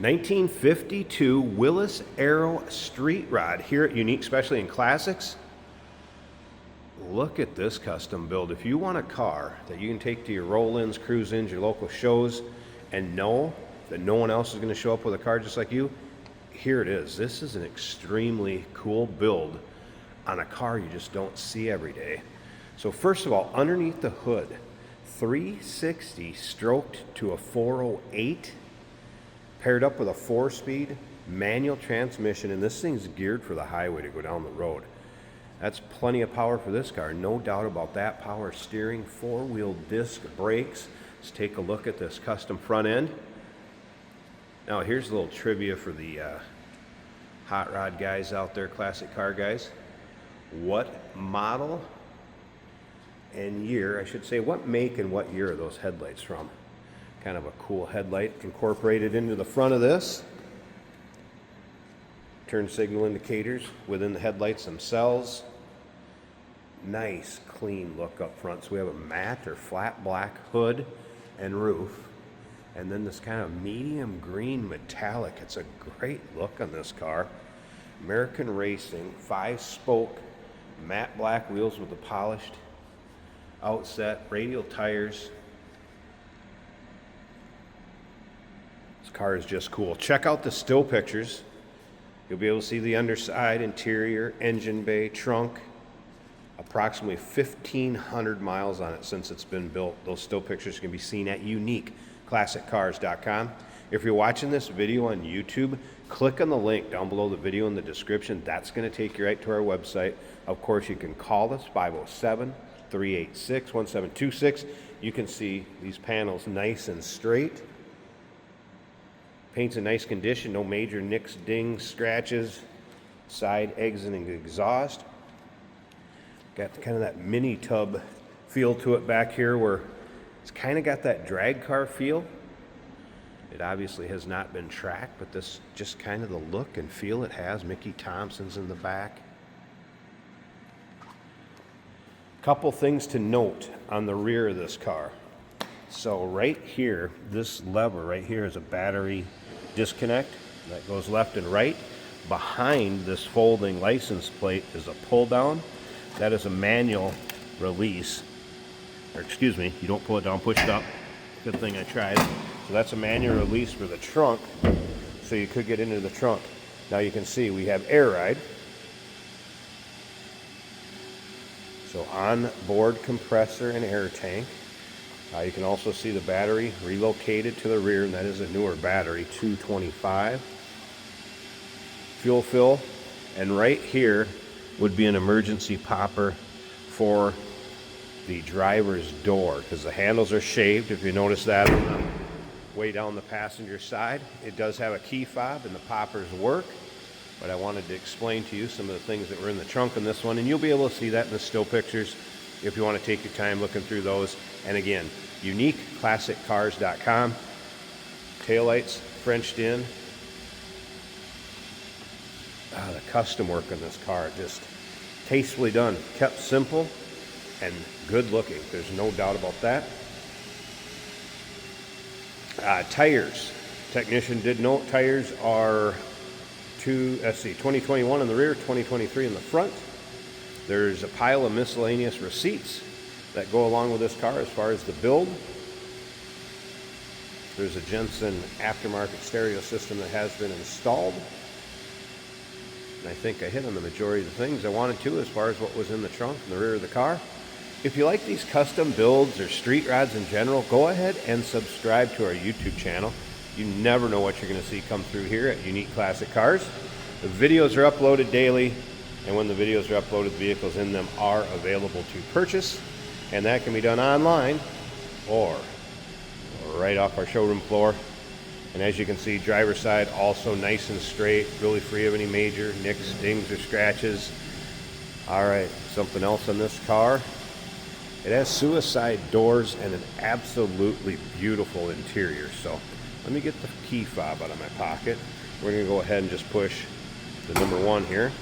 1952 Willys Aero street rod here at Unique Specialty and Classics. Look at this custom build. If you want a car that you can take to your roll-ins, cruise-ins, your local shows, and know that no one else is going to show up with a car just like you, here it is. This is an extremely cool build on a car you just don't see every day. So first of all, underneath the hood, 360 stroked to a 408, paired up with a 4-speed manual transmission, and this thing's geared for the highway to go down the road. That's plenty of power for this car, no doubt about that. Power steering, 4-wheel disc brakes. Let's take a look at this custom front end. Now here's a little trivia for the hot rod guys out there, classic car guys. What model and year, I should say, what make and what year are those headlights from? Kind of a cool headlight incorporated into the front of this. Turn signal indicators within the headlights themselves. Nice clean look up front. So we have a matte or flat black hood and roof, and then this kind of medium green metallic. It's a great look on this car. American Racing 5-spoke matte black wheels with the polished outset, radial tires. This car is just cool. Check out the still pictures. You'll be able to see the underside, interior, engine bay, trunk. Approximately 1,500 miles on it since it's been built. Those still pictures can be seen at uniqueclassiccars.com. If you're watching this video on YouTube, click on the link down below the video in the description. That's going to take you right to our website. Of course, you can call us, 507-386-1726. You can see these panels nice and straight. Paint's in nice condition, no major nicks, dings, scratches. Side exit and exhaust. Got kind of that mini tub feel to it back here, where it's kind of got that drag car feel. It obviously has not been tracked, but this just kind of the look and feel it has. Mickey Thompson's in the back. Couple things to note on the rear of this car. So right here, this lever right here is a battery disconnect that goes left and right. Behind this folding license plate is a pull down. That is a manual release, or excuse me, you don't pull it down, push it up. Good thing I tried. So that's a manual release for the trunk, so you could get into the trunk. Now you can see we have air ride. So on board compressor and air tank. You can also see the battery relocated to the rear, and that is a newer battery, 225. Fuel fill, and right here would be an emergency popper for the driver's door, because the handles are shaved. If you notice that on the way down the passenger side, it does have a key fob and the poppers work. But I wanted to explain to you some of the things that were in the trunk in this one, and you'll be able to see that in the still pictures if you want to take your time looking through those. And again, uniqueclassiccars.com. Taillights Frenched in. The custom work on this car, just tastefully done, kept simple and good looking. There's no doubt about that. Tires. Technician did note tires are 2021 in the rear, 2023 in the front. There's a pile of miscellaneous receipts that go along with this car as far as the build. There's a Jensen aftermarket stereo system that has been installed. And I think I hit on the majority of the things I wanted to as far as what was in the trunk and the rear of the car. If you like these custom builds or street rods in general, go ahead and subscribe to our YouTube channel. You never know what you're going to see come through here at Unique Classic Cars. The videos are uploaded daily, and when the videos are uploaded, the vehicles in them are available to purchase, and that can be done online or right off our showroom floor. And as you can see, driver's side also nice and straight, really free of any major nicks, dings, or scratches. All right, something else on this car. It has suicide doors and an absolutely beautiful interior. So let me get the key fob out of my pocket. We're gonna go ahead and just push the number 1 here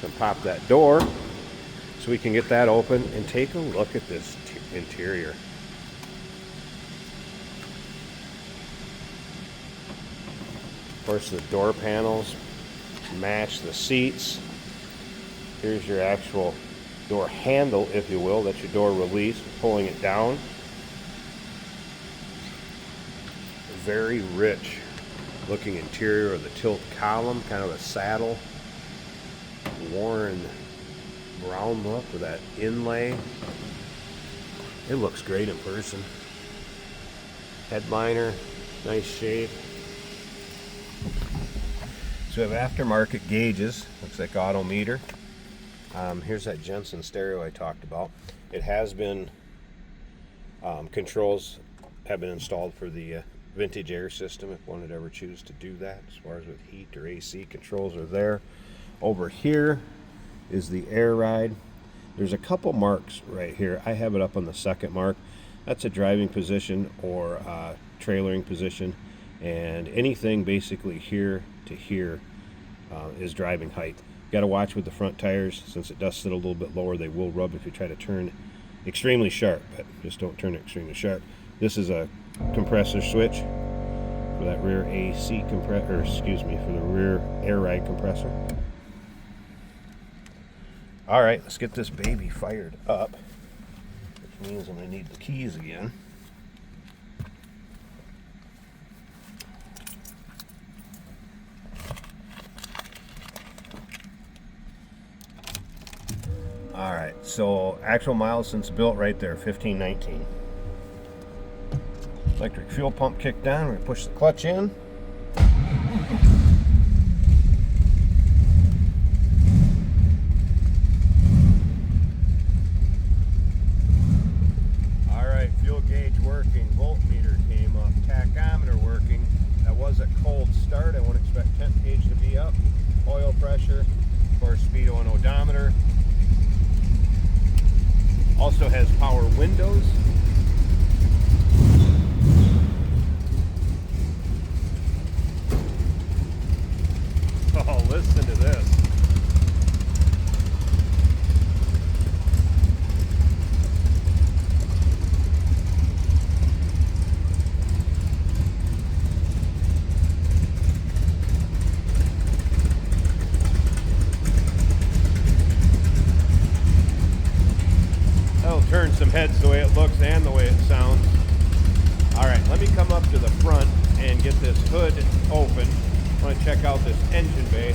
and pop that door so we can get that open and take a look at this interior. Of course, the door panels match the seats. Here's your actual door handle, if you will. That's your door release, pulling it down. Very rich looking interior of the tilt column, kind of a saddle. Worn brown look with that inlay. It looks great in person. Headliner, nice shape. So we have aftermarket gauges, looks like odometer. Here's that Jensen stereo I talked about. It has been, controls have been installed for the vintage air system if one would ever choose to do that. As far as with heat or AC, controls are there. Over here is the air ride. There's a couple marks right here. I have it up on the second mark. That's a driving position or trailering position, and anything basically here to here is driving height. You got to watch with the front tires, since it does sit a little bit lower. They will rub if you try to turn extremely sharp, but just don't turn it extremely sharp. This is a compressor switch for that rear AC compressor, or excuse me, for the rear air ride compressor. All right, let's get this baby fired up, which means I'm going to need the keys again. All right, so actual miles since built right there, 1519. Electric fuel pump kicked down. We're going to push the clutch in. All right, fuel gauge working, voltmeter came up, tachometer working. That was a cold start. I wouldn't expect temp gauge to be up. Oil pressure, of course, speedo and odometer. Also has power windows. Oh, listen to this. That'll turn some heads the way it looks and the way it sounds. All right, let me come up to the front and get this hood open. I want to check out this engine bay.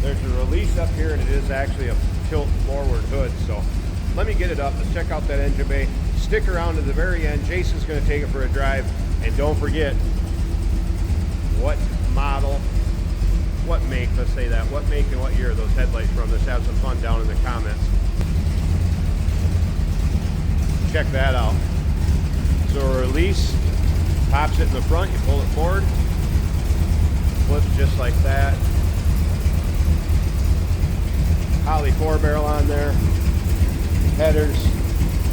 There's a release up here, and it is actually a tilt forward hood. So let me get it up. Let's check out that engine bay. Stick around to the very end. Jason's going to take it for a drive. And don't forget, what model, what make, let's say that, what make and what year are those headlights from? Let's have some fun down in the comments. Check that out. So a release pops it in the front, you pull it forward, flips just like that. Holley 4-barrel on there, headers,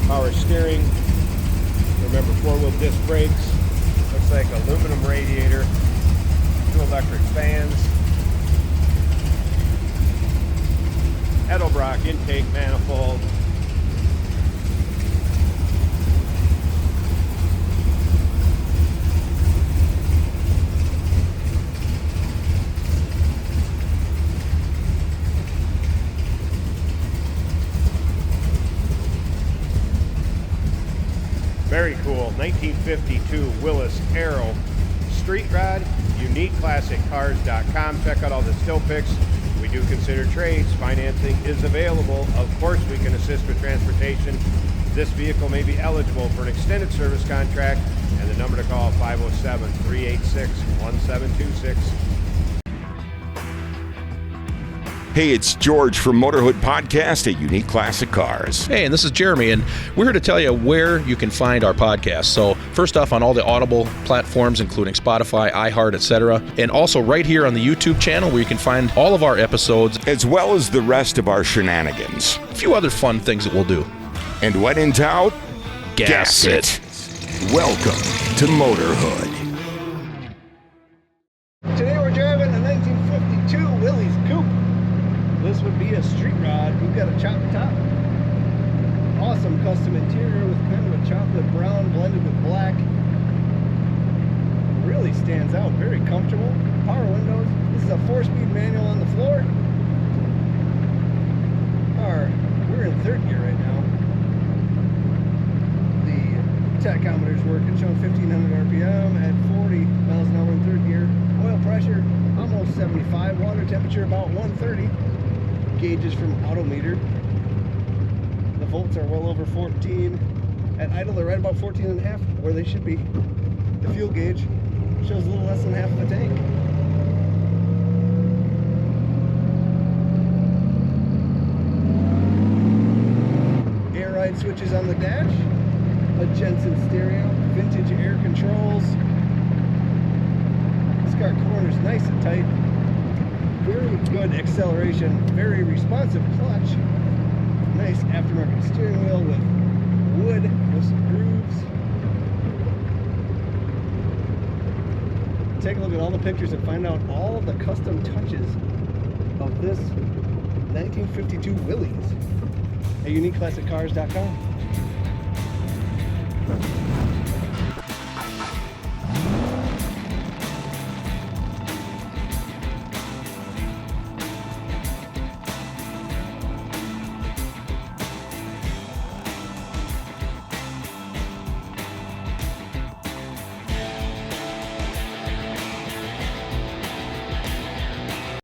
power steering. Remember, 4-wheel disc brakes. Looks like aluminum radiator, 2 electric fans, Edelbrock intake manifold. Very cool, 1952 Willys Aero street rod, uniqueclassiccars.com. Check out all the still pics. We do consider trades. Financing is available. Of course, we can assist with transportation. This vehicle may be eligible for an extended service contract, and the number to call, 507-386-1726. Hey, it's George from Motorhood Podcast at Unique Classic Cars. Hey, and this is Jeremy, and we're here to tell you where you can find our podcast. So first off, on all the Audible platforms, including Spotify, iHeart, etc., and also right here on the YouTube channel where you can find all of our episodes, as well as the rest of our shenanigans. A few other fun things that we'll do. And when in doubt, gas it. Welcome to Motorhood. Today we're driving a 1952 Willys Coupe. This would be a street rod. We've got a chop top. Awesome custom interior with kind of a chocolate brown blended with black. Really stands out. Very comfortable. power windows. This is a 4-speed manual on the floor. We're in third gear right now. The tachometer's working, showing 1500 RPM at 40 miles an hour in third gear. Oil pressure almost 75, water temperature about 130. Gauges from Autometer. The volts are well over 14. At idle, they're right about 14 and a half, where they should be. The fuel gauge shows a little less than half of a tank. Air ride switches on the dash. A Jensen stereo. Vintage air controls. This car corners nice and tight. Very good acceleration. Very responsive clutch. Nice aftermarket steering wheel with wood with some grooves. Take a look at all the pictures and find out all of the custom touches of this 1952 Willys at uniqueclassiccars.com.